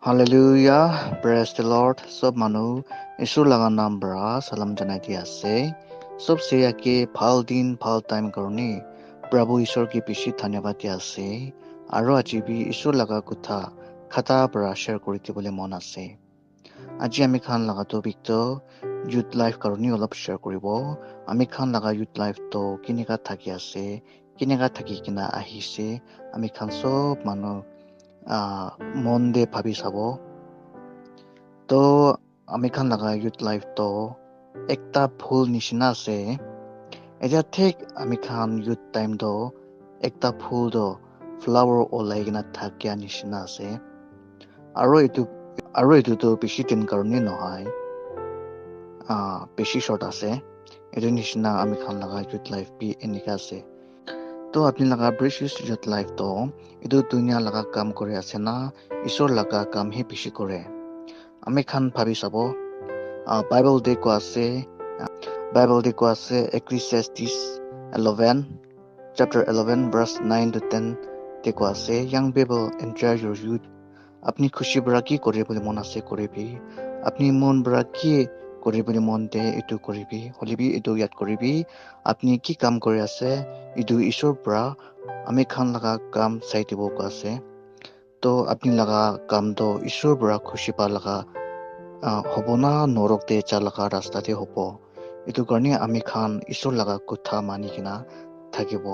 Hallelujah, praise the Lord. Sob manu Isur laga naam bra salam janai di ase. Sob seya ke phal din phal time karni Prabhu Isur ki bishi dhanyabad di ase. Aro aji bi Isur laga kutha khata bra share kori dibole mon ase. Aji ami khan laga topic to youth life karni olop share koribo. Ami khan laga youth life to kinika thaki ase, kinika thaki kina ahise. Ami khan sob manu মন দিয়ে ভাবি চাব তো আমি খান লগা youth life তো একটা ফুল নিচিনা আছে এতিয়া ঠিক আমি খান ইউথ টাইম তো একটা ফুল তো ফ্লাৱাৰ ওলাই কিনা থাকিয়া নিচিনা আছে আৰু এইটো তো বেছি দিন কাৰণে নহয় বেছি শৰ্ট আছে এইটো নিচিনা আমি খান লগা ইউথ লাইফ বি এনেকা আছে তো আপনি লগা প্ৰেচিয়াছ ইউথ লাইফ তো এইটো দুনিয়া লগা কাম কৰি আছে না ঈশ্বৰ লগা কাম হে বেছি কৰে আমি খান ভাবি চাব বাইবেল দে কোৱা আছে Ecclesiastes 11 chapter 11 verse 9 to 10 তে কোৱা আছে young people enjoy your youth আপনি খুশি বৰা কি কৰিবলৈ মন আছে কৰিবি আপনি মন বৰা কি কৰিবলৈ মন দে এইটো কৰিবি হলিবি এইটো ইয়াত কৰিবি আপনি কি কাম কৰি আছে এইটো ঈশ্বৰ পৰা আমি খান লগা কাম চাই দিব কোৱা আছে তো আপনি লগা কাম তো ঈশ্বৰ পৰা খুশি পা লগা হ'ব না নৰক দে যা লগা ৰাস্তাতে হ'ব এইটো কাৰণে আমি খান ঈশ্বৰ লগা কথা মানি কিনা থাকিব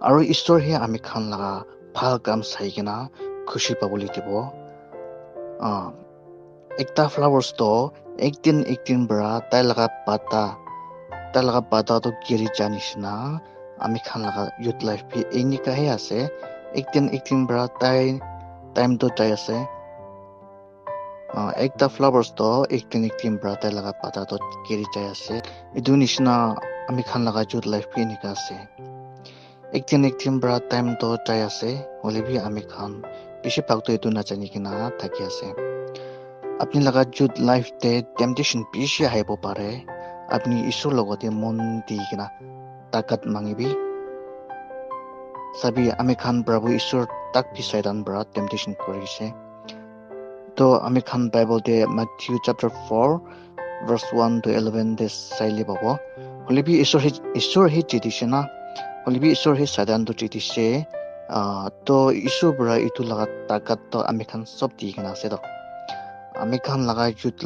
আৰু ঈশ্বৰহে আমি খান লগা ভাল কাম চাই কিনা খুশি পাবলৈ দিব একটা ফ্লাৱাৰ্ছ তো একদিন বৰা তাই লগা পাতা তো গিৰি যা নিচিনা আমি খান লগা ইউথ লাইফ বি এনেকাহে আছে একদিন বৰা তাই টাইম তো যাই আছে একটা ফ্লাৱাৰ্ছ তো একদিন বৰা তাই লগা পাতা তো গিৰি যাই আছে এইটো নিচিনা আমি খান লগা ইউথ লাইফ বি এনেকা আছে একদিন বৰা টাইম তো যাই আছে হলিবি আমি খান বেছি ভাগতো এইটো নাজানি কিনা থাকি আছে আপনি লগা ইউথ লাইফ তে টেম্পটেশ্যন বেছি আহিব পাৰে আপনি ঈশ্বৰ লগতে মন দি কিনা তাকাত মাঙিবি চাবি আমি খান প্ৰভু ঈশ্বৰ তাক পিছাইদান বৰা টেম্পটেশ্যন কৰিছে তো আমি খান বাইবেল দে Matthew chapter 4 verse 1 to 11 দে চাইলে পাব হলিবি ঈশ্বৰ হে জিতিছে না হলিবি ঈশ্বৰ হে সাধাৰণটো জিতিছে তো ঈশ্বৰ বৰা এইটো লগা তাকাত তো আমি খান চব দি কিনা আছে তো আমি খান লগা ইউথ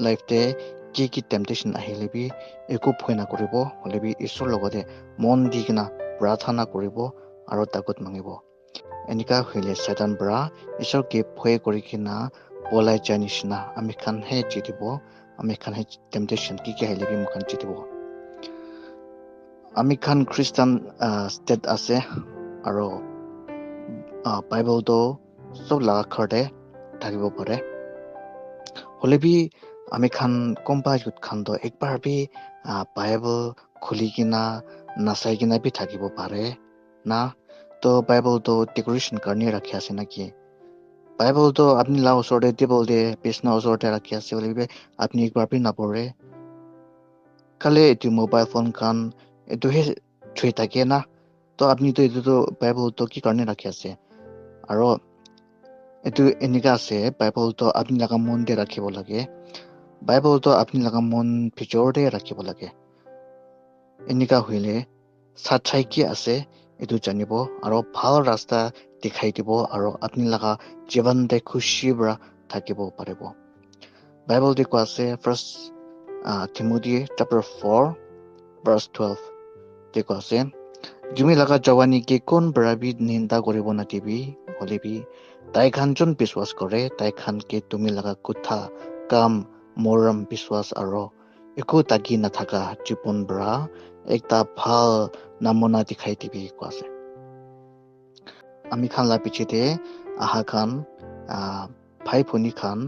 লাইফ তে কি টেম্পটেশ্যন আহিলেবি একো ভয় নকৰিব হলিবি ঈশ্বৰ লগতে মন দি কিনা প্ৰাৰ্থনা কৰিব আৰু তাকত মাঙিব এনেকা হলে সাধাৰণ বৰা ঈশ্বৰকে ভয় কৰি কিনা পলাই যায় নিচিনা আমি খান হে জিতিব আমি খান হে টেম্পটেশ্যন কি আহিলেবি মুখান জিতিব আমি খান খ্ৰীষ্টান ষ্টেট আছে আৰু বাইবেল তো চব লগা ঘৰতে থাকিব পাৰে হলিবি আমি খান কম্পা ইউথ খান তো একবাৰ বি বাইবেল খুলি কিনা নাচাই কিনা বি থাকিব পাৰে না তো বাইবেল তো ডেকোৰেশ্যন কাৰণে ৰাখি আছে নাকি বাইবেল তো আপনি লা ওচৰতে টেবল দে বিছনা ওচৰতে ৰাখি আছে হলিবি আপনি একবাৰ বি নপঢ়ে কালে এইটো মোবাইল ফোন খান এইটোহে থৈ থাকে না তো আপনি তো এইটো বাইবেল তো কি কাৰণে ৰাখি আছে আৰু এইটো এনেকা আছে বাইবেল তো আপনি লগা মন দে ৰাখিব লাগে বাইবেল তো আপনি লগা মন ভিতৰতে ৰাখিব লাগে এনেকা হইলে সচ্চাই কি আছে এইটো জানিব আৰু ভাল ৰাস্তা দেখাই দিব আৰু আপনি লগা জীৱনতে খুশি বৰা থাকিব পাৰিব বাইবেল দি কোৱা আছে ফাৰ্ষ্ট Timothy chapter 4 verse 12 তে কোৱা আছে তুমি লগা জৱানীকে কোন বৰা বি নিন্দা কৰিব নাটিবি হলিবি তাই খানজন বিশ্বাস কৰে তাই খানকে তুমি লগা কথা কাম মৰম বিশ্বাস আৰু একো তাগি নাথাকা জীৱন বৰা একটা ভাল নামনা দেখাই দিবি কোৱা আছে আমি খান লা পিছতে আহা খান ভাই ভনী খান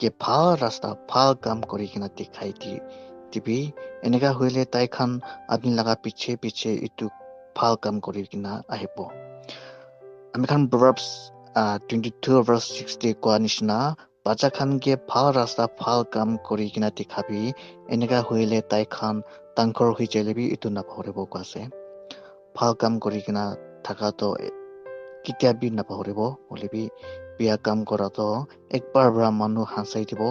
কে ভাল ৰাস্তা ভাল কাম কৰি কিনা দেখাই দিবি এনেকা হইলে তাই খান আপনি লগা পিছে ইটো ভাল কাম কৰি কিনা আহিব আমি খান Proverbs 22 verse 6 কোৱা নিচিনা বাচ্চা খানকে ভাল ৰাস্তা ভাল কাম কৰি কিনা দেখাবি এনেকা হইলে তাই খান ডাঙৰ হৈ যালেবি ইটো নাপাহৰিব কোৱা আছে ভাল কাম কৰি কিনা থাকাটো কেতিয়াবি নাপাহৰিব হলেবি বিয়া কাম কৰাটো একবাৰ পৰা মানুহ হাঁচাই দিব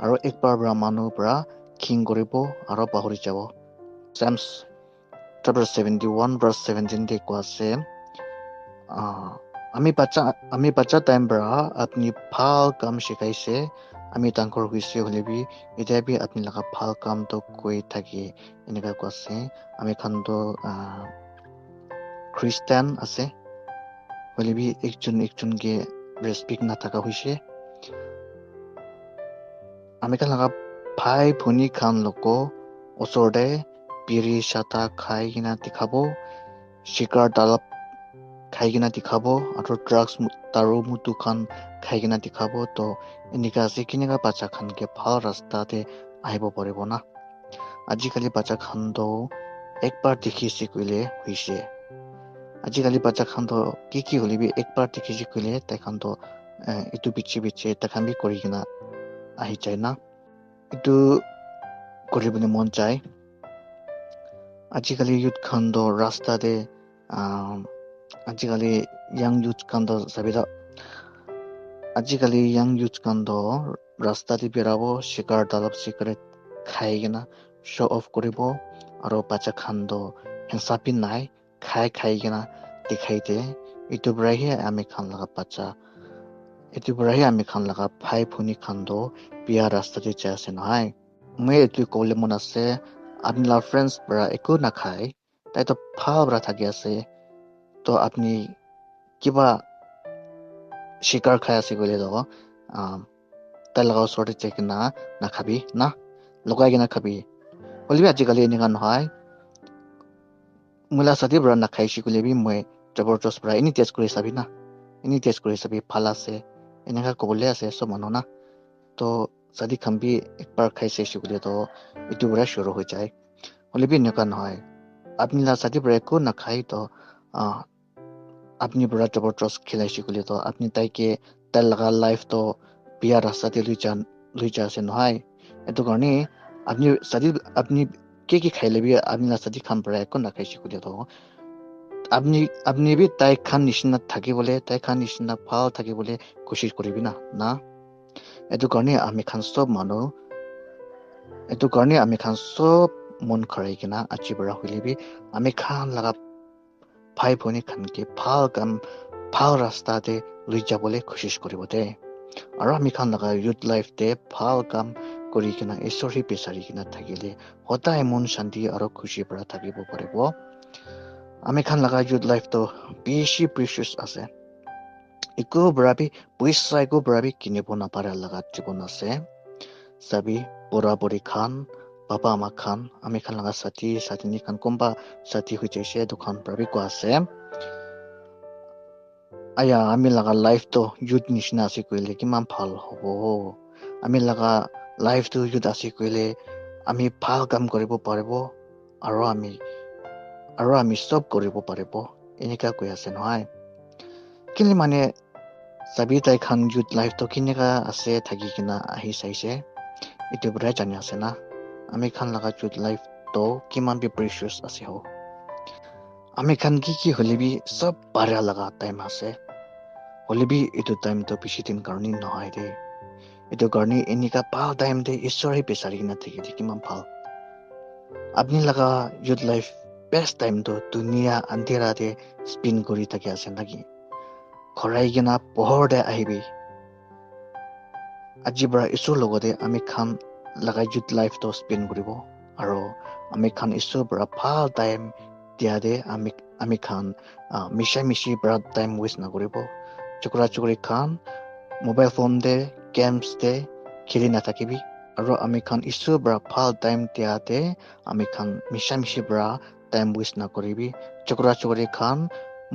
আৰু একবাৰ পৰা মানুহ পৰা খিং কৰিব আৰু পাহৰি যাব Psalms chapter 71 verse 17 de কোৱা আছে আমি বাচ্চা টাইম পৰা আপনি ভাল কাম শিকাইছে আমি ডাঙৰ হৈছে হলেবি এতিয়াবি আপনি লগা ভাল কামটো কৈ থাকি এনেকা কোৱা আছে আমি খানটো খ্ৰীষ্টান আছে হলেবি একজনকে ৰেসপেক্ট নাথাকা হৈছে আমি খান লগা ভাই ভনী খান লোক ওচৰতে বিৰি চাটা খাই কিনা দেখাব শিকাৰ ডালপ খাই কিনা দেখাব আৰু ড্ৰাগছ তাৰো মুটু খান খাই কিনা দেখাব তো এনেকা আছে কেনেকা বাচ্চা খানকে ভাল ৰাস্তাতে আহিব পাৰিব না আজিকালি বাচ্চা খানটো একবাৰ দেখিছে কইলে হৈছে আজিকালি বাচ্চা খানটো কি হলিবি একবাৰ দেখিছে কইলে তাই খানটো ইটো বিচে তাখান বি কৰি কিনা আহি যায় না ইটো কৰিবলৈ মন যায় আজিকালি ইউথ খানটো ৰাস্তাতে আজিকালি young youth খানটো চাবিৰা আজিকালি young youth খানটো ৰাস্তাতে বেৰাব শিকাৰ ডালপ চিগাৰেট খাই কিনা show off কৰিব আৰু বাচ্চা খানটো হেঁচাপি নাই খাই কিনা দেখাই দে ইটো পৰাহে আমি খান লগা বাচ্চা ইটো পৰাহে আমি খান লগা ভাই ভনী খানটো বিয়া ৰাস্তাতে যাই আছে নহয় মই এইটো ক'বলৈ মন আছে আপনাৰ ফ্ৰেন্ডস পৰা একো নাখায় তাই তো ভাল পৰা থাকি আছে তো আপনি কিবা শিকাৰ খাই আছে কইলে তো তাই লগা ওচৰতে যাই কিনা নাখাবি না লগাই কিনা খাবি হলিবি আজিকালি এনেকা নহয় মোলা সাথে পৰা নাখাইছি কইলেবি মই জবৰদস্ত পৰা এনি টেষ্ট কৰি চাবি না এনি টেষ্ট কৰি চাবি ভাল আছে এনেকা ক'বলে আছে সব মানুহ না তো যদি খাম্বি একবাৰ খাইছে শিকলে তো ইটো পৰা শুৰু হৈ যায় হলিবি এনেকা নহয় আপনি লা সাথে পৰা একো নাখাই তো আপনি পৰা জবৰদস্ত খিলাইছি কইলে তো আপনি তাইকে তাই লগা লাইফ তো বিয়া রাস্তাতে লই যা আছে নহয় এটো কারণে আপনি কি খাইলেবি আপনি লা সাথে খান পৰা একো নাখাইছি কইলে তো আপনি বি তাই খান নিচিনা থাকিবলে তাই খান নিচিনা ভাল থাকিবলে কোশিশ কৰিবি না এটো কাৰণে আমি খান সব মানুহ এটো কাৰণে আমি খান সব মন খৰাই কিনা আজি পৰা হইলেবি আমি খান লগা ভাই ভনী খানকে ভাল কাম ভাল ৰাস্তাতে লৈ যাবলৈ কোশিশ কৰিব দে আৰু আমি খান লগা ইউথ লাইফ দে ভাল কাম কৰি কিনা ঈশ্বৰী বিচাৰি কিনা থাকিলে সদায় মন শান্তি আৰু খুশি পৰা থাকিব পাৰিব আমি খান লগা ইউথ লাইফ তো বেছি প্ৰিচিয়াছ আছে একো বৰাবি পইচা একো বৰাবি কিনিব নাপাৰা লগা জীৱন আছে চাবি বুঢ়া বুঢ়ী খান বাবা আমা খান আমি খান লগা সাথী খান কোনবা সাথী হৈ যাইছে দোকান বৰাবি কোৱা আছে আয়া আমি লগা লাইফ তো ইউথ নিচিনা আছে কইলে কিমান ভাল হ'ব আমি লগা লাইফ তো ইউথ আছে কইলে আমি ভাল কাম কৰিব পাৰিব আৰু আমি সব কৰিব পাৰিব এনেকা কৈ আছে নহয় কিলি মানে চাবি তাই খান ইউথ লাইফ তো কেনেকা আছে থাকি কিনা আহি চাইছে এটো পৰাই জানি আছে না আমি খান লগা ইউথ লাইফ তো কিমান বি প্ৰিচিয়াছ আছে ho আমি খান কি হলিবি সব পাৰা লগা টাইম আছে হলিবি এটো টাইম তো বেছি দিন কাৰণে নহয় দে এটো কাৰণে এনেকা ভাল টাইম দে ঈশ্বৰে বিচাৰি কিনা থাকি কিমান ভাল আপনি লগা ইউথ লাইফ বেষ্ট টাইম তো দুনিয়া আন্ধেৰাতে স্পিন কৰি থাকি আছে নাকি খৰাই কিনা পোহৰ দে আহিবি আজি পৰা ঈশ্বৰৰ লগতে আমি খান লগা ইউথ লাইফ তো স্পিন কৰিব আৰু আমি খান ঈশ্বৰৰ পৰা ভাল টাইম দিয়া দে আমি খান মিছি পৰা টাইম ৱেষ্ট নকৰিব চুকৰি খান মোবাইল ফোন দে গেমছ দে খেলি নাথাকিবি আৰু আমি খান ঈশ্বৰৰ পৰা ভাল টাইম দিয়া দে আমি খান মিছি পৰা টাইম ৱেষ্ট নকৰিবি চুকৰি খান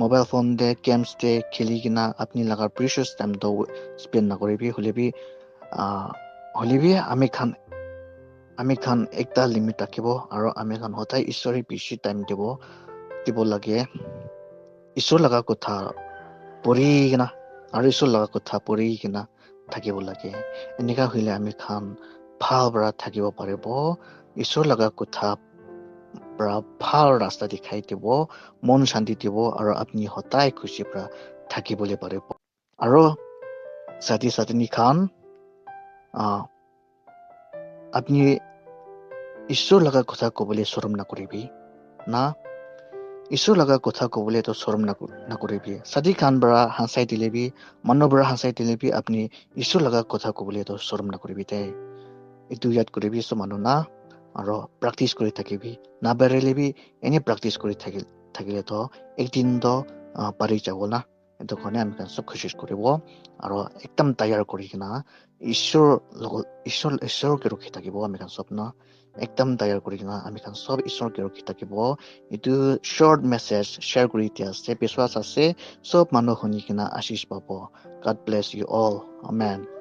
মোবাইল ফোন দে গেমছ দে খেলি কিনা আপনি লগা প্ৰিচিয়াছ টাইম তো স্পেন্ড নকৰিবি হলিবি আমি খান একটা লিমিট ৰাখিব আৰু আমি খান সদায় ঈশ্বৰে বেছি টাইম দিব লাগে ঈশ্বৰ লগা কথা পঢ়ি কিনা আৰু ঈশ্বৰ লগা কথা পঢ়ি কিনা থাকিব লাগে এনেকা হইলে আমি খান ভাল পৰা থাকিব পাৰিব ঈশ্বৰ লগা কথা পৰা ভাল ৰাস্তা দেখাই দিব মন শান্তি দিব আৰু আপুনি সদায় খুশি পৰা থাকিবলৈ পাৰিব আৰু সাথী সাথী খান আপনি ঈশ্বৰ লগা কথা ক'বলৈ শৰম নকৰিবি না ঈশ্বৰ লগা কথা ক'বলৈ তো শৰম নকৰিবি সাথী খান পৰা হাঁচাই দিলেবি মানুহ পৰা হাঁচাই দিলেবি আপনি ঈশ্বৰ লগা কথা ক'বলৈ তো শৰম নকৰিবি দে এইটো ইয়াত কৰিবি চব মানুহ না আৰু প্ৰেক্টিচ কৰি থাকিবি নাবাৰিলেবি এনে প্ৰেক্টিচ কৰি থাকিলে তো একদিন তো পাৰি যাব না এইটো কাৰণে আমি চব কোচিছ কৰিব আৰু একদম তৈয়াৰ কৰি কিনা ঈশ্বৰকে ৰখি থাকিব আমি চব না একদম তৈয়াৰ কৰি কিনা আমি চব ঈশ্বৰকে ৰখি থাকিব এইটো শৰ্ট মেছেজ শ্বেয়াৰ কৰি দিয়া আছে বিশ্বাস আছে চব মানুহ শুনি কিনা আশীষ পাব God bless you all amen